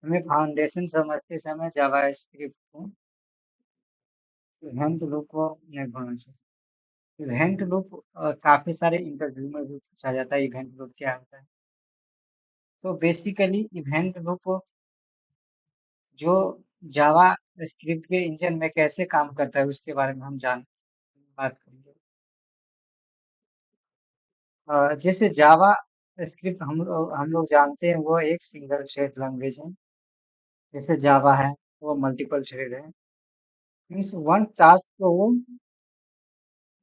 हमें फाउंडेशन समझते समय जावास्क्रिप्ट को इवेंट लूप को नहीं भूलना चाहिए। इवेंट लूप काफी सारे इंटरव्यू में भी पूछा जाता है, इवेंट लूप क्या होता है। तो बेसिकली इवेंट लूप जो जावा स्क्रिप्ट के इंजन में कैसे काम करता है उसके बारे में हम जान बात करेंगे। जैसे जावा स्क्रिप्ट हम लोग जानते हैं वो एक सिंगल थ्रेड लैंग्वेज है। जैसे जावा है वो मल्टीपल थ्रेड है। मीन्स वन टास्क को वो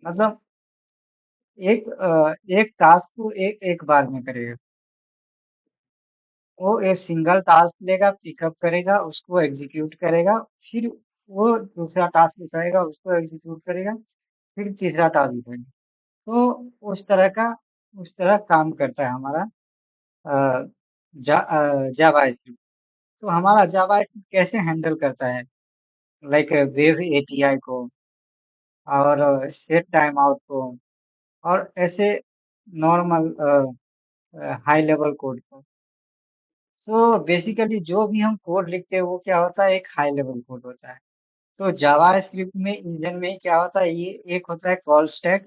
मतलब एक टास्क को एक एक बार में करेगा। वो एक सिंगल टास्क लेगा, पिकअप करेगा, उसको एग्जीक्यूट करेगा, फिर वो दूसरा टास्क उठाएगा, उसको एग्जीक्यूट करेगा, फिर तीसरा टास्क उठाएगा। तो उस तरह काम करता है हमारा जावा स्क्रिप्ट। तो हमारा जावा स्क्रिप्ट कैसे हैंडल करता है, लाइक वेब एपीआई को और सेट टाइम आउट को और ऐसे नॉर्मल हाई लेवल कोड को। सो बेसिकली जो भी हम कोड लिखते हैं वो क्या होता है, एक हाई लेवल कोड होता है। तो जावा स्क्रिप्ट में इंजन में क्या होता है, ये एक होता है कॉल स्टैक,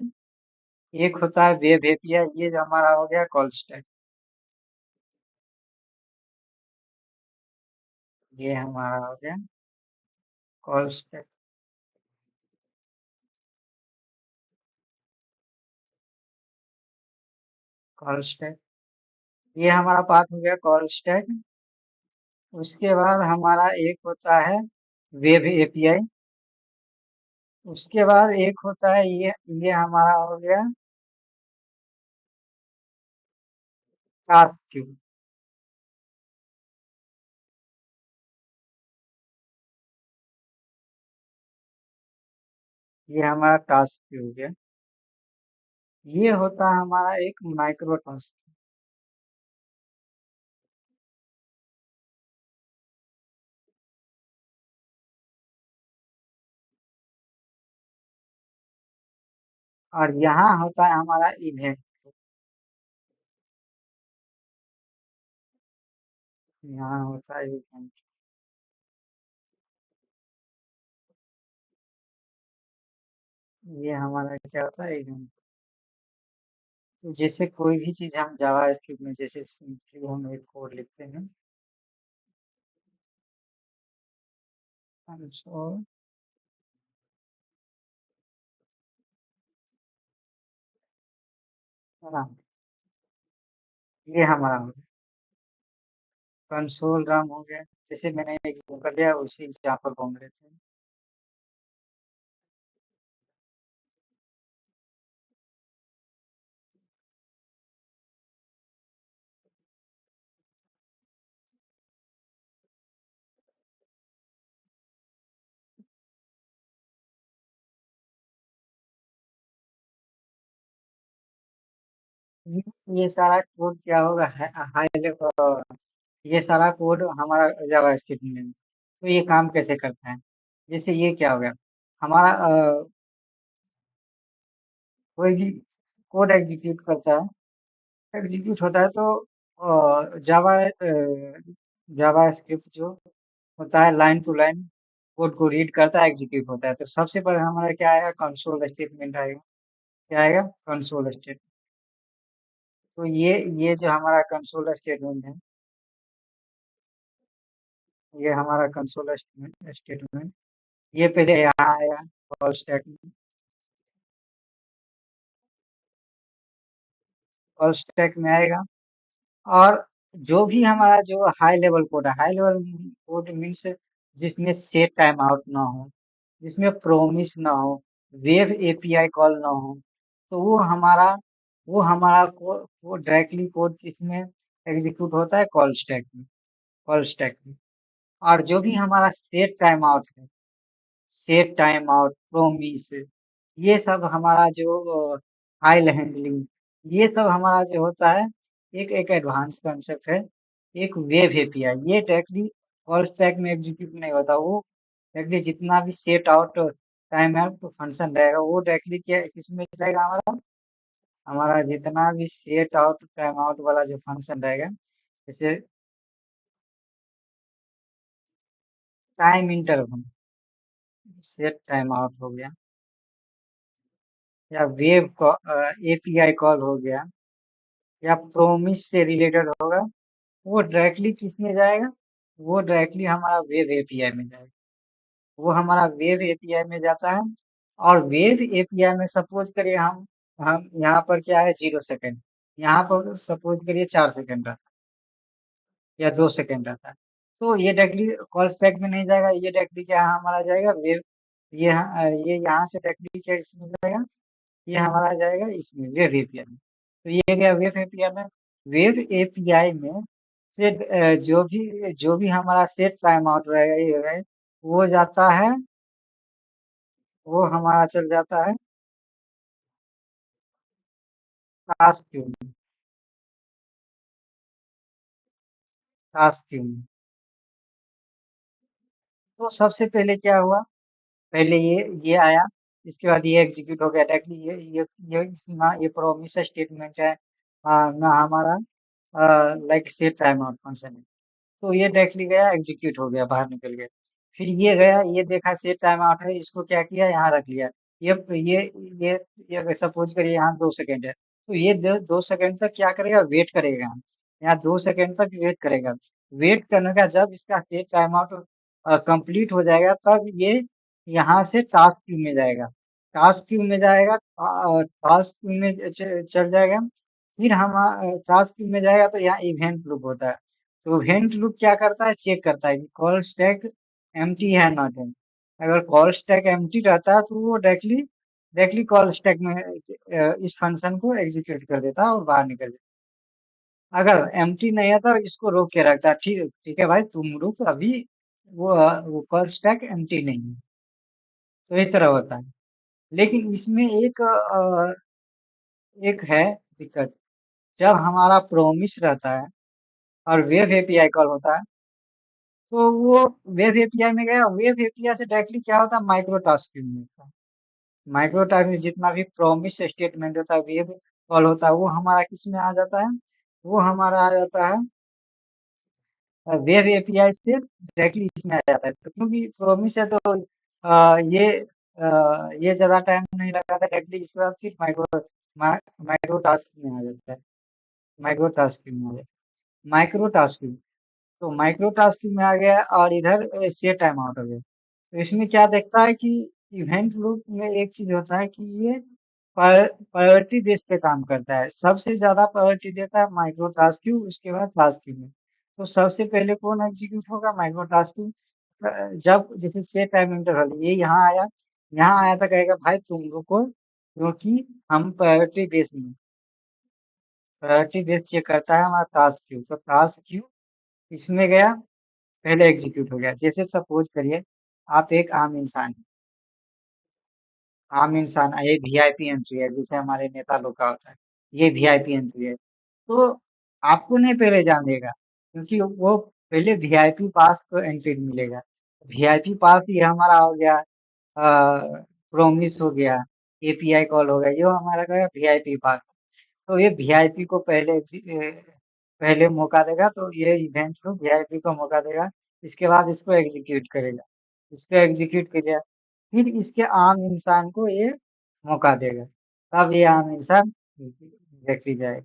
एक होता है वेब एपीआई। ये जो हमारा हो गया कॉल स्टैक, ये हमारा हो गया कॉल स्टैक। कॉल स्टैक, ये हमारा पार्ट हो गया कॉल स्टैक। उसके बाद हमारा एक होता है वेब एपीआई। उसके बाद एक होता है ये हमारा हो गया टास्क क्यू। ये हमारा टास्क क्यू हो गया। ये होता है हमारा एक माइक्रो टास्क। और यहाँ होता है हमारा इवेंट। यहाँ होता है इवेंट। ये हमारा क्या होता है इवेंट। तो जैसे कोई भी चीज हम जावा स्क्रिप्ट में जैसे सिंपली हम एक कोड लिखते हैं, कंसोल रन, ये हमारा हो गया कंसोल रन हो गया। जैसे मैंने एग्जाम्पल लिया उसी एग्जाम्पल को हम लेते हैं। ये सारा कोड क्या होगा, हाई लेवल। ये सारा कोड हमारा जावा स्क्रिप्ट में है। तो ये काम कैसे करता है, जैसे ये क्या हो गया हमारा कोई भी कोड एग्जीक्यूट करता है, एग्जीक्यूट होता है तो जावा स्क्रिप्ट जो होता है लाइन टू लाइन कोड को रीड करता है, एग्जीक्यूट होता है। तो सबसे पहले हमारा क्या आएगा, कंसोल स्टेटमेंट आएगा। क्या आएगा, कंसोल स्टेटमेंट। तो ये जो हमारा कंसोल स्टेटमेंट है, ये हमारा कंसोल स्टेटमेंट ये पहले यहाँ आएगा कॉल स्टेटमेंट। कॉल स्टैक में आएगा। और जो भी हमारा जो हाई लेवल कोड है, हाई लेवल कोड मीन्स जिसमें सेट टाइम आउट ना हो, जिसमें प्रोमिस ना हो, वेब एपीआई कॉल ना हो, तो वो हमारा वो डायरेक्टली कोड किसमें एग्जीक्यूट होता है, कॉल स्टैक में। कॉल स्टैक में। और जो भी हमारा सेट टाइम आउट है, सेट टाइम आउट, प्रोमिस, ये सब हमारा जो हाई हैंडलिंग, ये सब हमारा जो होता है एक एक एडवांस कंसेप्ट है। एक वेब एपीआई ये डायरेक्टली कॉल स्टैक में एग्जीक्यूट नहीं होता। वो डायरेक्टली जितना भी set out time out function रहेगा वो डायरेक्टली क्या किसमें जाएगा, हमारा हमारा जितना भी सेट आउट टाइम आउट वाला जो फंक्शन रहेगा, जैसे time interval, set time out हो गया, या वेब एपीआई कॉल हो गया, या प्रोमिस से रिलेटेड होगा, वो डायरेक्टली किस में जाएगा? वो डायरेक्टली हमारा वेब एपीआई में जाएगा। वो हमारा वेब एपीआई में जाता है। और वेब एपीआई में सपोज करिए हम यहाँ पर क्या है, 0 सेकेंड, यहाँ पर सपोज करिए 4 सेकेंड रहता है या 2 सेकेंड रहता है। तो ये डायरेक्टली कॉल स्टैक में नहीं जाएगा, ये डायरेक्टली क्या हमारा जाएगा वेब, ये यहाँ से डायरेक्टली क्या इसमें जाएगा, ये हमारा जाएगा इसमें वेब एपीआई में। तो ये गया वेब एपीआई में। वेब एपीआई में से जो भी हमारा सेट टाइम आउट रहेगा, ये है, वो जाता है, वो हमारा चल जाता है टास्क क्यू में। टास्क क्यू में। तो सबसे पहले क्या हुआ, पहले ये आया, इसके बाद ये एग्जीक्यूट हो गया डायरेक्टली, ये प्रोमिस स्टेटमेंट है, ना हमारा like set time out function है। तो ये डायरेक्टली गया, एग्जीक्यूट हो गया, बाहर निकल गया। फिर ये गया, ये देखा सेट टाइम आउट है, इसको क्या किया, यहाँ रख लिया। ये ये ये ये सपोज करिए यहाँ 2 सेकेंड है, तो ये 2 सेकेंड तक क्या करेगा, वेट करेगा। यहाँ 2 सेकेंड तक वेट करेगा। वेट करने का जब इसका सेट टाइम आउट कंप्लीट हो जाएगा, तब ये यहाँ से टास्क क्यू में जाएगा। टास्क क्यू में जाएगा, टास्क क्यू में चल जाएगा। फिर हम टास्क क्यू में जाएगा, तो यहाँ इवेंट लूप होता है। तो इवेंट लूप क्या करता है, चेक करता है कि कॉल स्टैक एम्प्टी है नॉट है। अगर कॉल स्टैक एम्प्टी रहता है, तो वो डायरेक्टली डायरेक्टली कॉल स्टैक में इस फंक्शन को एग्जीक्यूट कर देता है और बाहर निकल जाता है। अगर एम्प्टी नहीं है, तो इसको रोक के रखता है, ठीक ठीक है भाई, तुम रुक अभी, वो कॉल स्टैक एम्प्टी नहीं है। तो इस तरह होता है। लेकिन इसमें एक है दिक्कत, जब हमारा प्रोमिस रहता है और वेब एपीआई कॉल होता है, तो वो वेब एपीआई में गया, वेब एपीआई से डायरेक्टली क्या होता है, माइक्रो टास्किंग में होता है। माइक्रो टास्क में जितना भी प्रॉमिस स्टेटमेंट होता है, वेब कॉल होता है, वो हमारा किस में आ जाता है, वो हमारा आ जाता है वेब एपीआई से डायरेक्टली इसमें आ जाता है। तो क्योंकि प्रॉमिस है, तो ये ज्यादा टाइम नहीं लगाता, डायरेक्टली इसके बाद फिर माइक्रो टास्क में आ जाता है। माइक्रो टास्क में आ जाता है, माइक्रो टास्क। तो माइक्रो टास्किंग में आ गया, और इधर से टाइम आउट हो गया। तो इसमें क्या देखता है कि इवेंट लूप में एक चीज होता है कि ये प्रायोरिटी बेस पे काम करता है। सबसे ज्यादा प्रायोरिटी देता है माइक्रो टास्क क्यू, उसके बाद टास्क क्यू में। तो सबसे पहले कौन एग्जीक्यूट होगा, माइक्रो टास्क क्यू। जब जैसे से टाइम इंटरवल ये यहाँ आया था, कहेगा भाई तुम रुको, क्योंकि हम प्रायोरिटी बेस चेक करता है हमारा टास्क क्यू। तो टास्क क्यू इसमें गया, पहले एग्जीक्यूट हो गया। जैसे सपोज करिए, आप एक आम इंसान हैं। आम इंसान, ये वीआईपी एंट्री है, जैसे हमारे नेता लोग का होता है, ये वीआईपी एंट्री है। तो आपको नहीं पहले जानेगा, क्योंकि वो पहले वीआईपी पास को एंट्री मिलेगा। वीआईपी पास ये हमारा हो गया, प्रोमिस हो गया, एपीआई कॉल हो गया, ये हमारा गया वीआईपी पास। तो ये वीआईपी को पहले मौका देगा, तो ये इवेंट को वीआईपी को मौका देगा। इसके बाद इसको एग्जीक्यूट करेगा, इसको एग्जीक्यूट करेगा, फिर इसके आम इंसान को ये मौका देगा, तब ये आम इंसान देखी जाएगा।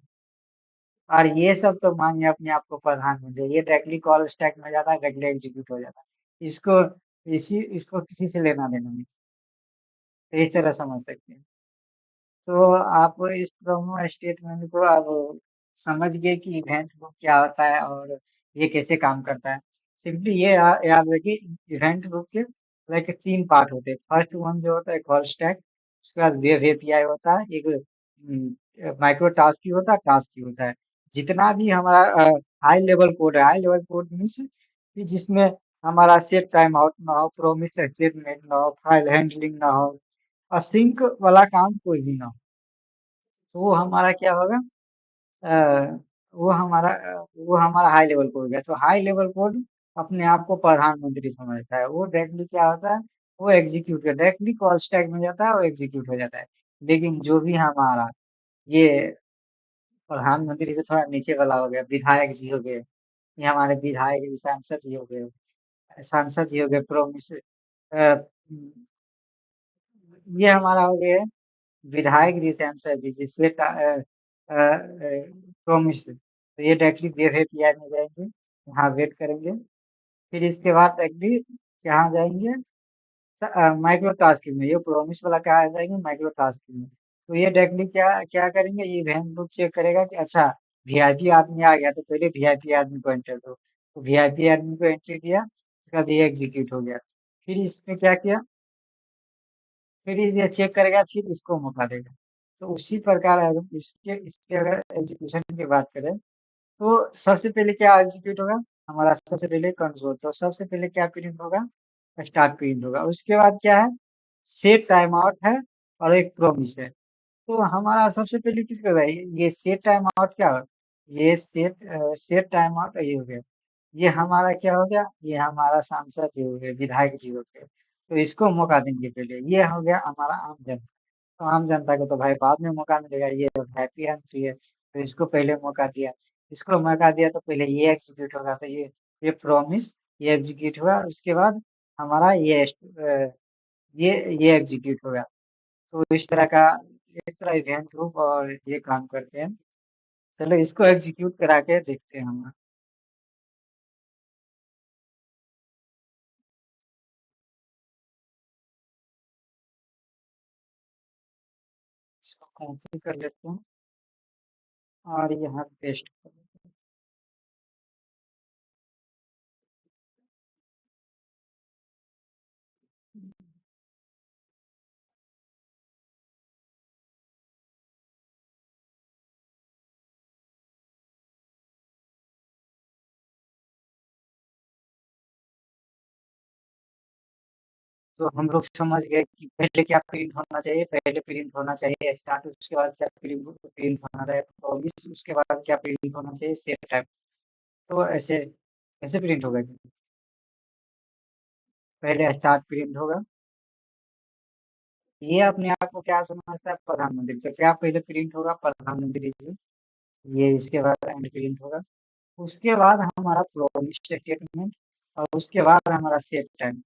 और ये सब तो मानिए अपने आप को प्रधानमंत्री, ये डायरेक्टली कॉल स्टैक में जाता है, डायरेक्टली एग्जीक्यूट हो जाता है। इसको किसी से लेना देना नहीं। तो इस तरह समझ सकते हैं। तो आप इस प्रोमो स्टेटमेंट को अब समझ गए कि इवेंट लूप क्या होता है और ये कैसे काम करता है। सिंपली ये याद रखिए, इवेंट लूप के लाइक 3 पार्ट होते हैं। फर्स्ट वन जो होता है कॉल स्टैक, उसके बाद वेब एपीआई होता है, एक माइक्रो टास्क की होता है, टास्क की होता है। जितना भी हमारा हाई लेवल कोड है, हाई लेवल कोड मीन्स कि जिसमें हमारा सेट टाइम आउट ना हो, प्रोमिस स्टेटमेंट ना हो, फाइल हैंडलिंग ना हो, असिंक वाला काम कोई भी ना हो, तो अ, वो हमारा हाई लेवल कोड है। तो हाई लेवल कोड अपने आप को प्रधानमंत्री समझता है, वो डायरेक्टली क्या होता है, वो एग्जीक्यूट डायरेक्टली कॉल स्टैक में जाता है, वो एग्जीक्यूट हो जाता है। लेकिन जो भी हमारा ये प्रधानमंत्री से थोड़ा नीचे वाला हो गया, विधायक जी हो गए, ये हमारे विधायक जी सांसद जी हो गए, सांसद जी हो गए, प्रोमिस, ये हमारा हो गया विधायक जी से आंसर दीजिए, सेट प्रोमिस, तो ये डायरेक्टली वेब एपीआई में जाएंगे, यहाँ वेट करेंगे। फिर इसके बाद डायरेक्टली यहाँ जाएंगे माइक्रो टास्किंग में, ये प्रोमिस वाला क्या आ जाएंगे माइक्रो टास्किंग में। तो ये डायरेक्टली क्या क्या करेंगे, ये इवेंट ग्रुप चेक करेगा कि अच्छा वीआईपी आदमी आ गया, तो पहले वीआईपी आदमी को एंटर दो, तो वीआईपी आदमी को एंटर किया, उसके बाद ये एग्जीक्यूट हो गया। फिर इसमें क्या किया, फिर ये चेक करेगा, फिर इसको मौका देगा। तो उसी प्रकार अगर इसके इसके अगर एग्जीक्यूशन की बात करें, तो सबसे पहले क्या एग्जीक्यूट होगा, हमारा सबसे पहले कंट्रोल, तो सबसे पहले क्या प्रिंट होगा, स्टार्ट प्रिंट होगा। उसके बाद क्या है, सेट टाइम आउट है, और एक प्रोमिस है। तो हमारा सबसे पहले किस पे है, ये सेट टाइम आउट क्या हो, ये सेट टाइम आउट ये हो गया, ये हमारा क्या हो गया, ये हमारा सांसद जी हो गए, विधायक जी हो गए, तो इसको मौका देंगे पहले। ये हो गया हमारा आम जनता, तो आम जनता को तो भाई बाद में मौका मिलेगा, ये हैप्पी एंट्री है, तो इसको पहले मौका दिया, इसको मौका दिया तो पहले ये एग्जीक्यूट होगा, तो ये प्रॉमिस, ये एग्जीक्यूट हुआ। उसके बाद हमारा ये ये एग्जीक्यूट होगा। तो इस तरह इवेंट ग्रुप और ये काम करते हैं। चलो इसको एग्जीक्यूट करा के देखते हैं हम। इसको कॉपी कर लेते हैं और यहाँ पेस्ट कर लेते हैं। तो हम लोग समझ गए कि पहले क्या प्रिंट होना चाहिए, पहले प्रिंट होना चाहिए स्टार्ट, उसके बाद क्या प्रिंट प्रिंट होना चाहिए प्रोमिस, उसके बाद क्या प्रिंट होना चाहिए सेट टाइम। तो ऐसे ऐसे प्रिंट होगा कि पहले स्टार्ट प्रिंट होगा, ये अपने आप को क्या समझता है प्रधानमंत्री, तो क्या पहले प्रिंट होगा प्रधानमंत्री जी, ये इसके बाद एंड प्रिंट होगा। उसके बाद हमारा प्रोमिस स्टेटमेंट, और उसके बाद हमारा सेट टाइम।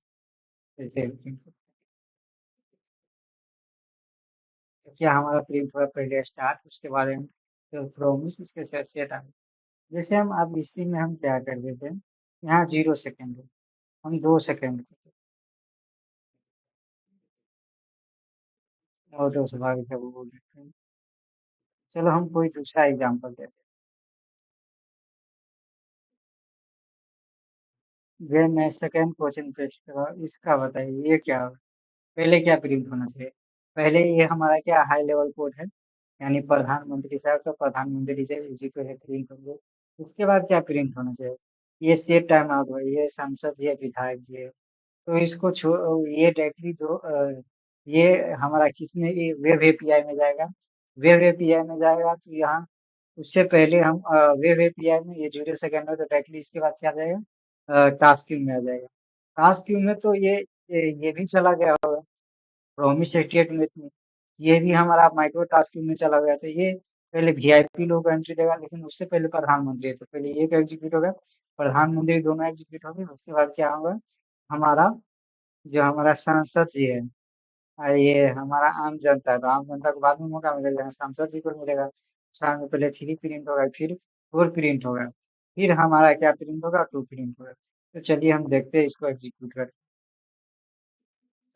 क्या हमारा प्रिंट हुआ पहले स्टार्ट, उसके बाद हम तो प्रोमिस, इसके साथ सेट टाइम। जैसे हम अब इसी में हम क्या कर देते हैं, यहाँ 0 सेकेंड है, हम 2 सेकेंड, और 2 स्वाभाविक है वो बोल देते हैं। चलो हम कोई दूसरा एग्जाम्पल देते हैं, ये मैं सेकेंड क्वेश्चन पेश करा, इसका बताइए ये क्या होगा, पहले क्या प्रिंट होना चाहिए। पहले ये हमारा क्या हाई लेवल कोड है, यानी प्रधानमंत्री साहब, तो प्रधानमंत्री से इसी पहले प्रिंट होंगे। उसके बाद क्या प्रिंट होना चाहिए, ये सेट टाइम आउट हुआ, ये सांसद जी है, विधायक जी है, तो इसको छोड़, ये डायरेक्टली जो ये हमारा किसमें, ये वेब एपीआई में जाएगा, वेब एपीआई में जाएगा, तो यहाँ उससे पहले हम वेब एपीआई में ये 0 सेकेंड है, तो डायरेक्टली इसके बाद क्या जाएगा, टास्क क्यू में आ जाएगा। टास्क क्यू में तो ये भी चला गया होगा, प्रॉमिस स्टेटमेंट में, ये भी हमारा माइक्रो टास्किंग में चला गया, तो ये पहले वीआईपी लोग एंट्री देगा, लेकिन उससे पहले प्रधानमंत्री है, तो पहले ये एग्जीक्यूट होगा, प्रधानमंत्री दोनों एग्जीक्यूट होंगे। उसके बाद क्या होगा, हमारा जो हमारा सांसद जी है, ये हमारा आम जनता है, तो आम जनता को बाद में मौका मिलेगा, सांसद जी को मिलेगा। साथ में पहले 3 प्रिंट होगा, फिर 4 प्रिंट होगा, फिर हमारा क्या प्रिंट होगा, 2 प्रिंट होगा। तो चलिए हम देखते हैं इसको एग्जीक्यूट कर,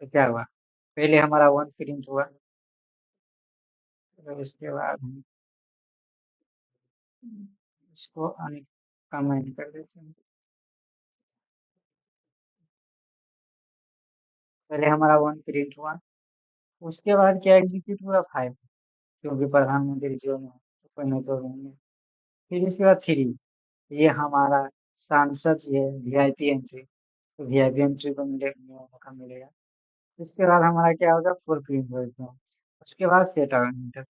तो क्या हुआ, पहले हमारा 1 प्रिंट हुआ, तो उसके बाद हम इसको कमेंट कर देते हैं। पहले हमारा 1 प्रिंट हुआ, उसके बाद क्या एग्जीक्यूट हुआ, 5, क्योंकि प्रधानमंत्री जो में है, तो कोई नहीं तो रहेंगे। फिर इसके बाद 3, ये हमारा सांसद जी है, वीआईपी एंट्री, तो वीआईपी एंट्री को मौका मिलेगा। इसके बाद हमारा क्या होगा, 4 प्रिंट होगा, उसके बाद सेट आउट।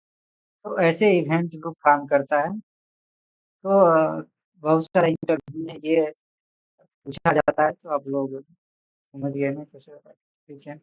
तो ऐसे इवेंट ग्रुप काम करता है। तो बहुत सारा इंटरव्यू में ये पूछा जाता है, तो आप लोग समझ गए ना कैसे होता है। ठीक है।